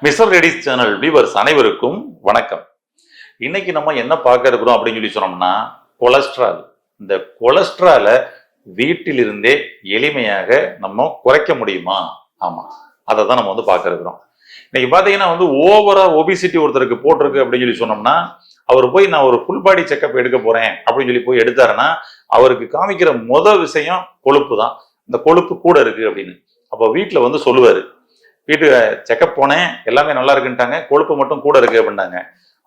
Mister ரெடிஸ் channel viewers அனைவருக்கும் வணக்கம். இன்னைக்கு நம்ம என்ன பார்க்க இருக்கிறோம் அப்படின்னு சொல்லி சொன்னோம்னா, கொலஸ்ட்ரால். இந்த கொலஸ்ட்ராலை வீட்டிலிருந்தே எளிமையாக நம்ம குறைக்க முடியுமா? ஆமா, அதை தான் நம்ம வந்து பார்க்க இருக்கிறோம். இன்னைக்கு பார்த்தீங்கன்னா ஓவரா ஒபிசிட்டி ஒருத்தருக்கு போட்டிருக்கு அப்படின்னு சொல்லி சொன்னோம்னா, அவர் போய் நான் ஒரு ஃபுல் பாடி செக்அப் எடுக்க போறேன் அப்படின்னு சொல்லி போய் எடுத்தாருன்னா, அவருக்கு காமிக்கிற விஷயம் கொழுப்பு தான். இந்த கொழுப்பு கூட இருக்கு அப்படின்னு. அப்போ வீட்டில் சொல்லுவாரு, வீட்டு செக்அப் போனேன், எல்லாமே நல்லா இருக்குன்ட்டாங்க, கொழுப்பு மட்டும் கூட இருக்கு அப்படின்னாங்க.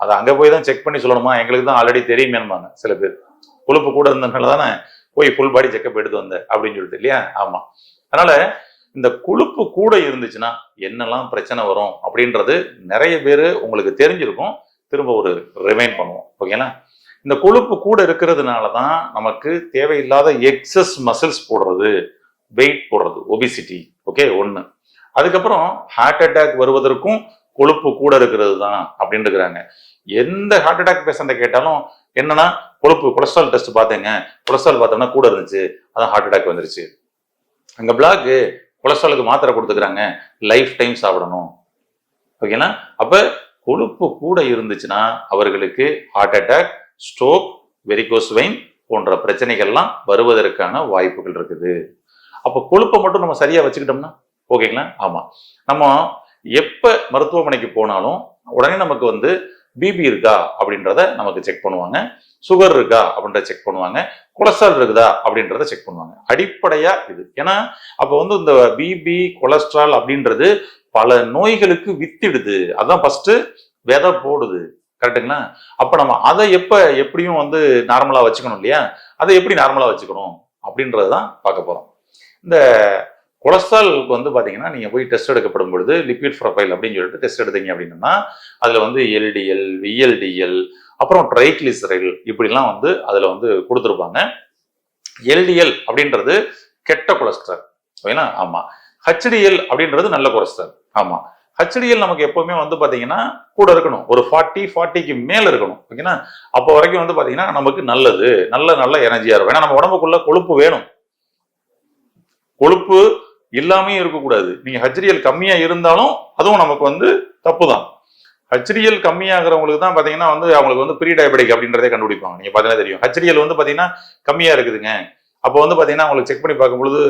அதை அங்க போய் தான் செக் பண்ணி சொல்லணுமா? எங்களுக்கு தான் ஆல்ரெடி தெரியுமேன்பாங்க சில பேர். கொழுப்பு கூட இருந்ததுனால தானே போய் ஃபுல் பாடி செக்அப் எடுத்து வந்தேன் அப்படின்னு சொல்லிட்டு, இல்லையா? ஆமா. அதனால இந்த கொழுப்பு கூட இருந்துச்சுன்னா என்னெல்லாம் பிரச்சனை வரும் அப்படின்றது நிறைய பேர் உங்களுக்கு தெரிஞ்சிருக்கும். திரும்ப ஒரு ரிமைண்ட் பண்ணுவோம், ஓகேங்களா? இந்த கொழுப்பு கூட இருக்கிறதுனால தான் நமக்கு தேவையில்லாத எக்ஸஸ் மசில்ஸ் போடுறது, வெயிட் போடுறது, ஒபிசிட்டி. ஓகே, ஒன்று. அதுக்கப்புறம் ஹார்ட் அட்டாக் வருவதற்கும் கொழுப்பு கூட இருக்கிறது தான் அப்படின்னு இருக்கிறாங்க. எந்த ஹார்ட் அட்டாக் பேஷண்ட்டை கேட்டாலும் என்னன்னா, கொலஸ்ட்ரால் டெஸ்ட் பார்த்தேங்க, கொலஸ்ட்ரால் பார்த்தோம்னா கூட இருந்துச்சு, அதான் ஹார்ட் அட்டாக் வந்துருச்சு. அங்க பிளாக் கொலஸ்ட்ராலுக்கு மாத்திரை கொடுத்துக்கிறாங்க, லைஃப் டைம் சாப்பிடணும், ஓகேங்களா? அப்ப கொழுப்பு கூட இருந்துச்சுன்னா அவர்களுக்கு heart attack, stroke, varicose vein போன்ற பிரச்சனைகள்லாம் வருவதற்கான வாய்ப்புகள் இருக்குது. அப்ப கொழுப்பை மட்டும் நம்ம சரியா வச்சுக்கிட்டோம்னா ஓகேங்களா? ஆமா. நம்ம எப்ப மருத்துவமனைக்கு போனாலும் உடனே நமக்கு பிபி இருக்கா அப்படின்றத நமக்கு செக் பண்ணுவாங்க, சுகர் இருக்கா அப்படின்றத செக் பண்ணுவாங்க, கொலஸ்ட்ரால் இருக்குதா அப்படின்றத செக் பண்ணுவாங்க. அடிப்படையா இது. ஏன்னா அப்ப இந்த பிபி, கொலஸ்ட்ரால் அப்படின்றது பல நோய்களுக்கு வித்திடுது. அதான் ஃபர்ஸ்ட் விதை போடுது, கரெக்டுங்களா? அப்ப நம்ம அதை எப்படியும் நார்மலா வச்சுக்கணும், இல்லையா? அதை எப்படி நார்மலா வச்சுக்கணும் அப்படின்றதான் பார்க்க போறோம். இந்த கொலஸ்ட்ராலுக்கு பாத்தீங்கன்னா, நீங்க போய் டெஸ்ட் எடுக்கப்படும் பொழுது லிபிட் ப்ரொஃபைல் அப்படின்னு சொல்லிட்டு டெஸ்ட் எடுத்தீங்க அப்படின்னா, அதுல எல்டிஎல், விஎல்டிஎல், அப்புறம் ட்ரைக்ளிசரைல் இப்படிலாம் அதுல கொடுத்துருப்பாங்க. எல்டிஎல் அப்படின்றது கெட்ட கொலஸ்ட்ரால், ஓகேங்களா? ஆமா. ஹெச்டிஎல் அப்படின்றது நல்ல கொலஸ்ட்ரால். ஆமா. ஹெச்டிஎல் நமக்கு எப்பவுமே பாத்தீங்கன்னா கூட இருக்கணும், ஒரு 40க்கு மேல இருக்கணும், ஓகேங்களா? அப்போ வரைக்கும் பாத்தீங்கன்னா நமக்கு நல்லது, நல்ல எனர்ஜியா இருக்கும். ஏன்னா நம்ம உடம்புக்குள்ள கொழுப்பு வேணும், கொழுப்பு இல்லாமையும் இருக்கக்கூடாது. நீங்க ஹெச்டிஎல் கம்மியா இருந்தாலும் அதுவும் நமக்கு தப்பு தான். ஹெச்டிஎல் கம்மியாகிறவங்களுக்கு தான் பாத்தீங்கன்னா அவங்களுக்கு ப்ரீ டயபெட்டிக் அப்படின்றதே கண்டுபிடிப்பாங்க. நீங்க பார்த்தீங்கன்னா தெரியும், ஹெச்டிஎல் பாத்தீங்கன்னா கம்மியா இருக்குதுங்க. அப்போ பாத்தீங்கன்னா அவங்களுக்கு செக் பண்ணி பார்க்கும்பொழுது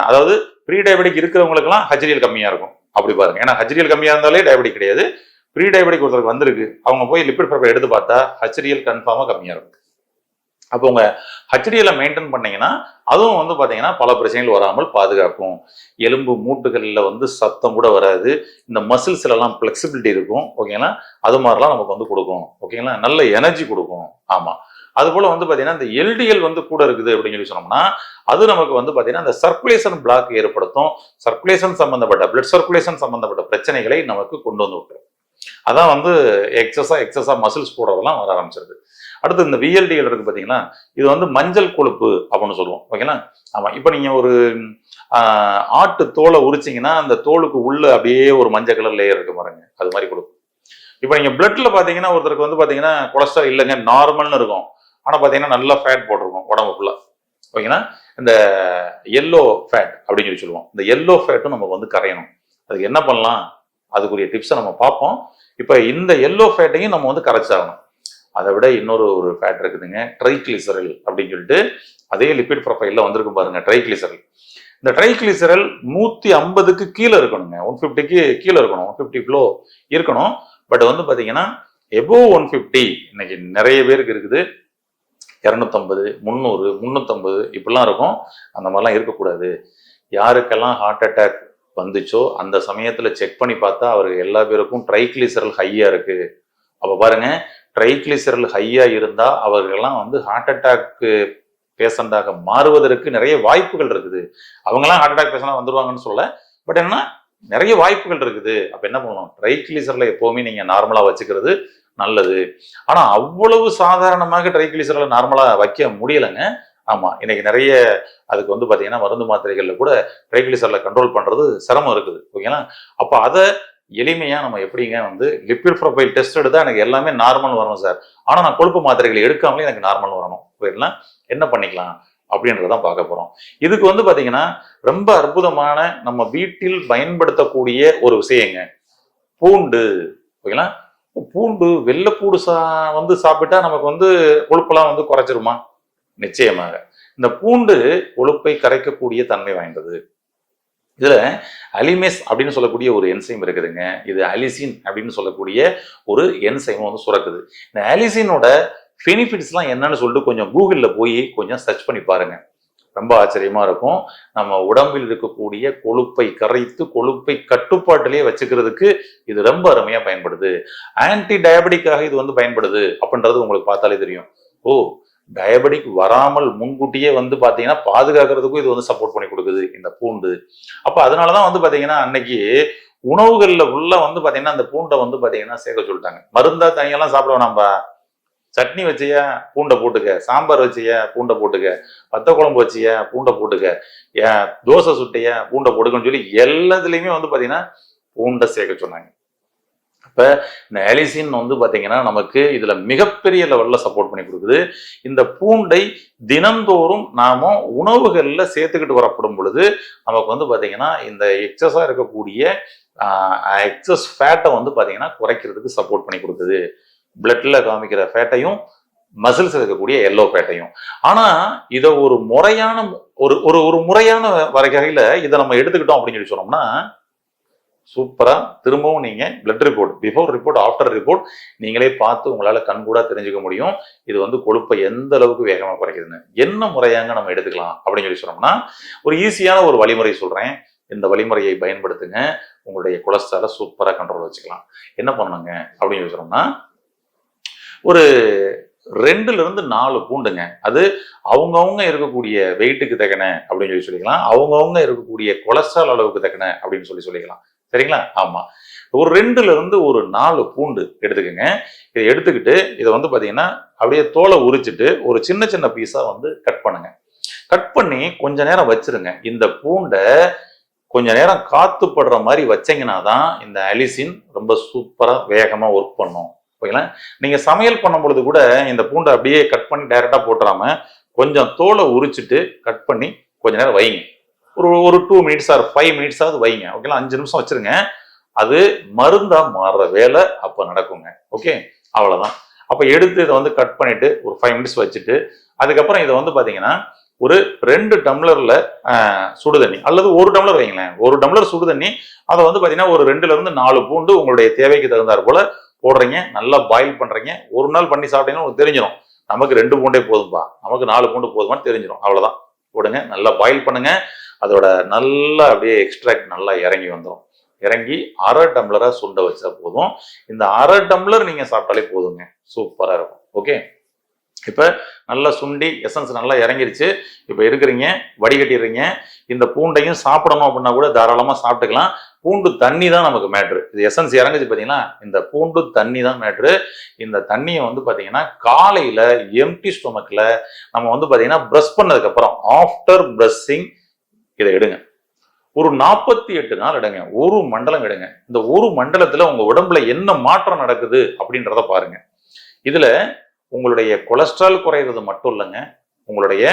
அதாவது ப்ரீ டயபெட்டிக் இருக்கிறவங்களுக்கு எல்லாம் ஹெச்டிஎல் கம்மியா இருக்கும். அப்படி பாருங்க. ஏன்னா ஹெச்டிஎல் கம்மியா இருந்தாலே டயபெட்டிக் கிடையாது. ப்ரீ டயபெட்டிக் ஒருத்தருக்கு வந்திருக்கு, அவங்க போய் லிபிட் ப்ரொஃபைல் எடுத்து பார்த்தா ஹெச்டிஎல் கன்ஃபார்மா கம்மியா இருக்கும். அப்போ உங்க ஹெச்டிஎல் மெயின்டைன் பண்ணீங்கன்னா அதுவும் பாத்தீங்கன்னா பல பிரச்சனைகள் வராமல் பாதுகாக்கும். எலும்பு மூட்டுகள்ல சத்தம் கூட வராது. இந்த மசில்ஸ்ல எல்லாம் பிளெக்சிபிலிட்டி இருக்கும், ஓகேங்களா? அது மாதிரிலாம் நமக்கு கொடுக்கும், ஓகேங்களா? நல்ல எனர்ஜி கொடுக்கும். ஆமா. அது போல பாத்தீங்கன்னா இந்த எல்டிஎல் கூட இருக்குது அப்படின்னு சொல்லி சொன்னோம்னா, அது நமக்கு பாத்தீங்கன்னா இந்த சர்க்குலேஷன் பிளாக் ஏற்படுத்தும். சர்க்குலேஷன் சம்பந்தப்பட்ட பிளட் சர்க்குலேஷன் சம்பந்தப்பட்ட பிரச்சனைகளை நமக்கு கொண்டு விட்டுரும். அதான் எக்ஸஸா மசில்ஸ் போடுறதெல்லாம் வர ஆரம்பிச்சிருது. அடுத்து இந்த விஎல்டிஎல் இருக்கு பாத்தீங்களா, இது மஞ்சள் கொழுப்பு அப்படின்னு சொல்லுவோம், ஓகேங்களா? ஆமா. இப்ப நீங்க ஒரு ஆட்டு தோலை உரிச்சிங்கன்னா அந்த தோலுக்கு உள்ள அப்படியே ஒரு மஞ்சள் கலர் லேயர் இருக்கு பாருங்க, அது மாதிரி கொழுப்பு. இப்ப நீங்க பிளட்ல பாத்தீங்கன்னா ஒருத்தருக்கு பாத்தீங்கன்னா கொலஸ்ட்ரால் இல்லைங்க, நார்மல்னு இருக்கும், ஆனா பாத்தீங்கன்னா நல்லா ஃபேட் போட்டிருக்கும் உடம்புக்குள்ள, ஓகேங்களா? இந்த எல்லோ ஃபேட் அப்படின்னு சொல்லி சொல்லுவோம். இந்த எல்லோ ஃபேட்டும் நமக்கு கரையணும். அதுக்கு என்ன பண்ணலாம், அதுக்குரிய டிப்ஸை நம்ம பார்ப்போம். இப்ப இந்த எல்லோ ஃபேட்டையும் நம்ம கரைச்சாகணும். அதை விட இன்னொரு ஃபேட் இருக்குதுங்க, ட்ரைக்ளிசரல் அப்படின்னு சொல்லிட்டு. அதே லிபிட் ப்ரொஃபைல்ல வந்திருக்கும் பாருங்க, ட்ரைக்ளிசரல். இந்த ட்ரைக்ளிசரல் 150க்கு கீழே இருக்கணுங்க, 150க்கு கீழே இருக்கணும், 150 கிலோ இருக்கணும். பட் பாத்தீங்கன்னா எபோவ் 150 இன்னைக்கு நிறைய பேருக்கு இருக்குது. 250, 300, 350 இப்படிலாம் இருக்கும். அந்த மாதிரிலாம் இருக்கக்கூடாது. யாருக்கெல்லாம் ஹார்ட் அட்டாக் வந்துச்சோ அந்த சமயத்துல செக் பண்ணி பார்த்தா அவருக்கு எல்லா பேருக்கும் ட்ரைக்ளிசரல் ஹையா இருக்கு. அப்ப பாருங்க, ட்ரைக்ளிசரல் ஹையா இருந்தா அவர்கள்லாம் ஹார்ட் அட்டாக் பேஷண்டாக மாறுவதற்கு நிறைய வாய்ப்புகள் இருக்குது. அவங்கெல்லாம் ஹார்ட் அட்டாக் பேஷண்டா வந்துருவாங்கன்னு சொல்ல, பட் என்னன்னா நிறைய வாய்ப்புகள் இருக்குது. அப்ப என்ன பண்ணணும், ட்ரைக்ளிசரலை எப்பவுமே நீங்க நார்மலா வச்சுக்கிறது நல்லது. ஆனா அவ்வளவு சாதாரணமாக ட்ரைக்ளிசரலை நார்மலா வைக்க முடியலைங்க. ஆமா. இன்னைக்கு நிறைய அதுக்கு பாத்தீங்கன்னா மருந்து மாத்திரைகள்ல கூட ட்ரைக்ளிசரலை கண்ட்ரோல் பண்றது சிரமம் இருக்குது, ஓகேங்களா? அப்ப அதை எளிமையா நம்ம எப்படிங்க லிபிட் ப்ரொஃபைல் டெஸ்ட் எடுத்தா எனக்கு எல்லாமே நார்மல் வரணும் சார், ஆனா நான் கொழுப்பு மாத்திரைகள் எடுக்காமலே எனக்கு நார்மல் வரணும், புரியல, என்ன பண்ணிக்கலாம் அப்படின்றதான் பார்க்க போறோம். இதுக்கு பாத்தீங்கன்னா ரொம்ப அற்புதமான நம்ம வீட்டில் பயன்படுத்தக்கூடிய ஒரு விஷயங்க. பூண்டு. ஓகேங்களா? பூண்டு வெள்ளைப்பூடு வந்து சாப்பிட்டா நமக்கு வந்து கொழுப்பெல்லாம் வந்து குறைச்சிருமா? நிச்சயமாக. இந்த பூண்டு கொழுப்பை கரைக்கக்கூடிய தன்மை வாய்ந்தது. இதுல அலிமெஸ் அப்படின்னு சொல்லக்கூடிய ஒரு என்சைம் இருக்குதுங்க. இது அலிசின் அப்படின்னு சொல்லக்கூடிய ஒரு என்சைம் வந்து சுரக்குது. இந்த அலிசினோட பெனிஃபிட்ஸ்லாம் என்னன்னு சொல்லிட்டு கொஞ்சம் கூகுள்ல போய் கொஞ்சம் சர்ச் பண்ணி பாருங்க. ரொம்ப ஆச்சரியமா இருக்கும். நம்ம உடம்பில் இருக்கக்கூடிய கொழுப்பை கரைத்து கொழுப்பை கட்டுப்பாட்டிலேயே வச்சுக்கிறதுக்கு இது ரொம்ப அருமையா பயன்படுது. ஆன்டி டயபெட்டிக்காக இது வந்து பயன்படுது அப்படின்றது உங்களுக்கு பார்த்தாலே தெரியும். ஓ, டயபெட்டிக் வராமல் முன்கூட்டியே வந்து பாத்தீங்கன்னா பாதுகாக்கிறதுக்கும் இது வந்து சப்போர்ட் பண்ணி கொடுக்குது இந்த பூண்டு. அப்ப அதனாலதான் வந்து பாத்தீங்கன்னா அன்னைக்கு உணவுகள்ல உள்ள வந்து பாத்தீங்கன்னா அந்த பூண்டை வந்து பாத்தீங்கன்னா சேர்க்க சொல்லிட்டாங்க. மருந்தா தனியெல்லாம் சாப்பிட வேணாம்பா, சட்னி வச்சியா பூண்டை போட்டுக்க, சாம்பார் வச்சியா பூண்டை போட்டுக்க, வத்த குழம்பு வச்சியா பூண்டை போட்டுக்க, ஏன் தோசை சுட்டையா பூண்டை போட்டுக்கன்னு சொல்லி எல்லாத்துலயுமே வந்து பாத்தீங்கன்னா பூண்டை சேர்க்க சொன்னாங்க. அப்ப இந்த அலிசின் வந்து பாத்தீங்கன்னா நமக்கு இதுல மிகப்பெரிய லெவல்ல சப்போர்ட் பண்ணி கொடுக்குது. இந்த பூண்டை தினந்தோறும் நாம உணவுகள்ல சேர்த்துக்கிட்டு வரப்படும் பொழுது நமக்கு வந்து பாத்தீங்கன்னா இந்த எக்ஸஸா இருக்கக்கூடிய எக்ஸஸ் ஃபேட்டை வந்து பாத்தீங்கன்னா குறைக்கிறதுக்கு சப்போர்ட் பண்ணி கொடுக்குது. பிளட்ல காமிக்கிற ஃபேட்டையும் மசில்ஸ் இருக்கக்கூடிய எல்லோ ஃபேட்டையும். ஆனா இதை ஒரு முறையான ஒரு முறையான வகையில இதை நம்ம எடுத்துக்கிட்டோம் அப்படின்னு சொல்லி சொன்னோம்னா சூப்பரா திரும்பவும் நீங்க blood report, before report, after report நீங்களே பார்த்து உங்களால கண்கூடா தெரிஞ்சுக்க முடியும். இது வந்து கொழுப்பை எந்த அளவுக்கு வேகமா குறைக்குதுன்னு. என்ன முறையாங்க நம்ம எடுத்துக்கலாம் அப்படின்னு சொல்லி சொன்னோம்னா ஒரு ஈஸியான ஒரு வழிமுறை சொல்றேன். இந்த வழிமுறையை பயன்படுத்துங்க. உங்களுடைய கொலஸ்ட்ராலை சூப்பரா கண்ட்ரோல் வச்சுக்கலாம். என்ன பண்ணணுங்க அப்படின்னு சொல்லி சொன்னோம்னா ஒரு 2ல இருந்து 4 பூண்டுங்க. அது அவங்கவுங்க இருக்கக்கூடிய வெயிட்டுக்கு தக்கன அப்படின்னு சொல்லிக்கலாம். அவங்கவுங்க இருக்கக்கூடிய கொலஸ்ட்ரால் அளவுக்கு தக்கன அப்படின்னு சொல்லிக்கலாம். சரிங்களா? ஆமா. ஒரு 2ல இருந்து ஒரு 4 பூண்டு எடுத்துக்கோங்க. இதை எடுத்துக்கிட்டு இதை வந்து பாத்தீங்கன்னா அப்படியே தோலை உரிச்சிட்டு ஒரு சின்ன சின்ன பீஸா வந்து கட் பண்ணுங்க. கட் பண்ணி கொஞ்ச நேரம் வச்சிருங்க. இந்த பூண்டை கொஞ்ச நேரம் காத்துப்படுற மாதிரி வச்சீங்கன்னா தான் இந்த அலிசின் ரொம்ப சூப்பரா வேகமா ஒர்க் பண்ணும். ஓகேங்களா? நீங்க சமையல் பண்ணும் பொழுது கூட இந்த பூண்டை அப்படியே கட் பண்ணி டைரக்டா போட்டுறாம கொஞ்சம் தோலை உரிச்சிட்டு கட் பண்ணி கொஞ்ச நேரம் வைங்க. ஒரு 2 மினிட்ஸ் ஆர் 5 மினிட்ஸாவது வைங்க. ஓகேங்களா? 5 நிமிஷம் வச்சிருங்க. அது மருந்தா மாறுற வேலை அப்ப நடக்குங்க. ஓகே, அவ்வளவுதான். அப்ப எடுத்து இதை வந்து கட் பண்ணிட்டு ஒரு 5 மினிட்ஸ் வச்சுட்டு அதுக்கப்புறம் இதை வந்து பாத்தீங்கன்னா ஒரு 2 டம்ளர்ல சுடுதண்ணி அல்லது 1 டம்ளர் வைங்களேன். 1 டம்ளர் சுடுதண்ணி அதை வந்து பாத்தீங்கன்னா ஒரு 2ல இருந்து 4 பூண்டு உங்களுடைய தேவைக்கு தகுந்தாற் போல போடுறீங்க. நல்லா பாயில் பண்றீங்க. ஒரு நாள் பண்ணி சாப்பிட்டீங்கன்னா உங்களுக்கு தெரிஞ்சிடும். நமக்கு 2 பூண்டே போதும்பா, நமக்கு 4 பூண்டு போதுமான்னு தெரிஞ்சிடும். அவ்வளவுதான். போடுங்க, நல்லா பாயில் பண்ணுங்க. அதோட நல்லா அப்படியே எக்ஸ்ட்ராக்ட் நல்லா இறங்கி வந்துடும். இறங்கி 1/2 டம்ளரா சுண்ட வச்சா போதும். இந்த 1/2 டம்ளர் நீங்க சாப்பிட்டாலே போதுங்க. சூப்பரா இருக்கும். ஓகே, இப்ப நல்லா சுண்டி எசன்ஸ் நல்லா இறங்கிருச்சு. இப்ப இருக்கிறீங்க, வடிகட்டிடுறீங்க. இந்த பூண்டையும் சாப்பிடணும் அப்படின்னா கூட தாராளமா சாப்பிட்டுக்கலாம். பூண்டு தண்ணி தான் நமக்கு மேட்ரு. இது எசன்ஸ் இறங்குச்சு பாத்தீங்கன்னா இந்த பூண்டு தண்ணி தான் மேட்ரு. இந்த தண்ணியை வந்து பாத்தீங்கன்னா காலையில எம்டி ஸ்டொமக்ல நம்ம வந்து பாத்தீங்கன்னா பிரஷ் பண்ணதுக்கு அப்புறம் ஆஃப்டர் பிரஷிங் இதை எடுங்க. ஒரு 48 நாள் எடுங்க. ஒரு மண்டலம் எடுங்க. இந்த ஒரு மண்டலத்துல உங்க உடம்புல என்ன மாற்றம் நடக்குது அப்படின்றத பாருங்க. இதுல உங்களுடைய கொலஸ்ட்ரால் குறையிறது மட்டும் இல்லைங்க, உங்களுடைய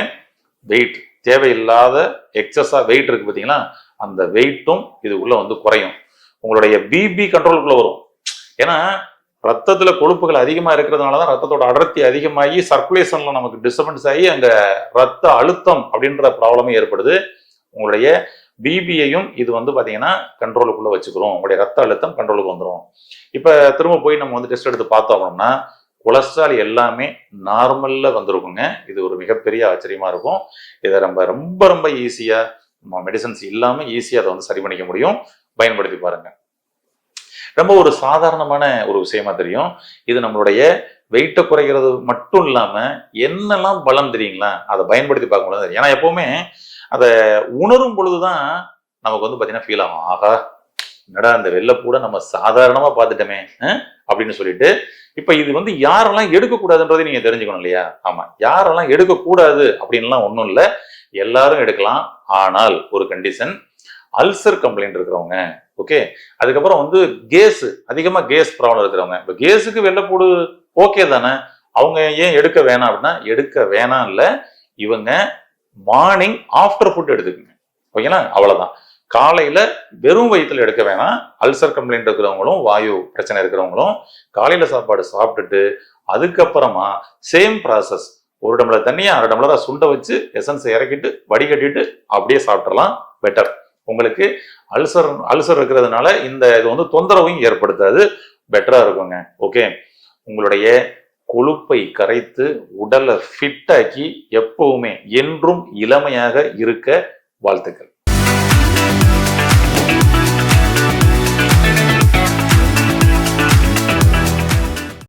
வெயிட், தேவையில்லாத எக்ஸஸா வெயிட் இருக்கு பாத்தீங்களா, அந்த வெயிட்டும் இது உள்ள வந்து குறையும். உங்களுடைய பிபி கண்ட்ரோலுக்குள்ள வரும். ஏன்னா ரத்தத்துல கொழுப்புகள் அதிகமா இருக்கிறதுனாலதான் ரத்தத்தோட அடர்த்தி அதிகமாகி சர்க்குலேஷன்ல நமக்கு டிஸ்டர்பன்ஸ் ஆகி அங்க ரத்த அழுத்தம் அப்படின்ற ப்ராப்ளமே ஏற்படுது. உங்களுடைய பிபியையும் இது வந்து பாத்தீங்கன்னா கண்ட்ரோலுக்குள்ள வச்சுக்கிறோம். உங்களுடைய ரத்த அழுத்தம் கண்ட்ரோலுக்கு வந்துடும். இப்ப திரும்ப போய் நம்ம வந்து டெஸ்ட் எடுத்து பார்த்தோம் அப்படின்னா கொலஸ்ட்ரால் எல்லாமே நார்மல்ல வந்திருக்குங்க. இது ஒரு மிகப்பெரிய ஆச்சரியமா இருக்கும். இதை நம்ம ரொம்ப ரொம்ப ஈஸியா மெடிசன்ஸ் இல்லாம ஈஸியா அதை வந்து சரி பண்ணிக்க முடியும். பயன்படுத்தி பாருங்க. ரொம்ப ஒரு சாதாரணமான ஒரு விஷயமா தெரியும். இது நம்மளுடைய வெயிட்டை குறைக்கிறது மட்டும் இல்லாம என்னெல்லாம் பலம் தெரியுங்களா, அதை பயன்படுத்தி பார்க்கும்போது தெரியும். ஏன்னா எப்பவுமே அதை உணரும் பொழுதுதான் நமக்கு வந்து பாத்தீங்கன்னா ஃபீல் ஆகும். ஆகா, என்னடா இந்த வெள்ளைப்பூட நம்ம சாதாரணமா பார்த்துட்டோமே அப்படின்னு சொல்லிட்டு. இப்ப இது வந்து யாரெல்லாம் எடுக்கக்கூடாதுன்றதை நீங்க தெரிஞ்சுக்கணும் இல்லையா? ஆமா, யாரெல்லாம் எடுக்கக்கூடாது அப்படின்லாம் ஒண்ணும் இல்லை, எல்லாரும் எடுக்கலாம். ஆனால் ஒரு கண்டிஷன், அல்சர் கம்ப்ளைண்ட் இருக்கிறவங்க, ஓகே, அதுக்கப்புறம் வந்து கேஸ், அதிகமா கேஸ் ப்ராப்ளம் இருக்கிறவங்க. இப்ப கேஸுக்கு வெள்ளைப்பூடு ஓகே தானே, அவங்க ஏன் எடுக்க வேணாம் அப்படின்னா எடுக்க வேணாம் இல்ல, இவங்க மார்னிங் ஆஃப்டர் ஃபுட் எடுத்துக்குங்க. ஓகேங்களா? அவ்வளவுதான். காலையில வெறும் வயிற்றுல எடுக்க வேணாம். அல்சர் கம்ப்ளைண்ட் இருக்கிறவங்களும் வாயு பிரச்சனை இருக்கிறவங்களும் காலையில சாப்பாடு சாப்பிட்டுட்டு அதுக்கப்புறமா சேம் ப்ராசஸ் 1 டம்ளர் தண்ணியை 1/2 டம்ளரா சுண்ட வச்சு எசன்ஸ் இறக்கிட்டு வடிகட்டிட்டு அப்படியே சாப்பிட்றலாம். பெட்டர். உங்களுக்கு அல்சர் இருக்கிறதுனால இந்த இது வந்து தொந்தரவையும் ஏற்படுத்தாது. பெட்டரா இருக்குங்க. ஓகே, உங்களுடைய கொழுப்பை கரைத்து உடலை ஃபிட் ஆக்கி எப்பவுமே என்றும் இளமையாக இருக்க வாழ்த்துக்கள்.